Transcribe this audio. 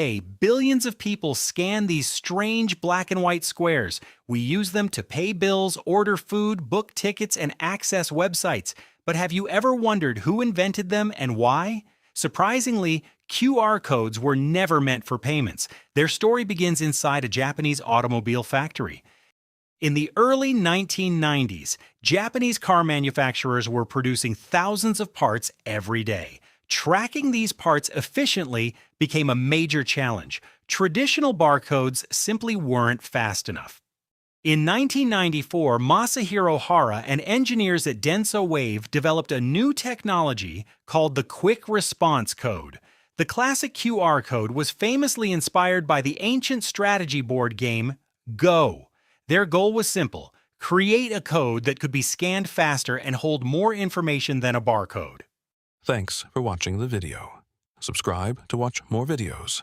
Today, billions of people scan these strange black and white squares. We use them to pay bills, order food, book tickets, and access websites. But have you ever wondered who invented them and why? Surprisingly, QR codes were never meant for payments. Their story begins inside a Japanese automobile factory. In the early 1990s, Japanese car manufacturers were producing thousands of parts every day. Tracking these parts efficiently became a major challenge. Traditional barcodes simply weren't fast enough. In 1994, Masahiro Hara and engineers at Denso Wave developed a new technology called the Quick Response Code. The classic QR code was famously inspired by the ancient strategy board game Go. Their goal was simple: create a code that could be scanned faster and hold more information than a barcode. Thanks for watching the video. Subscribe to watch more videos.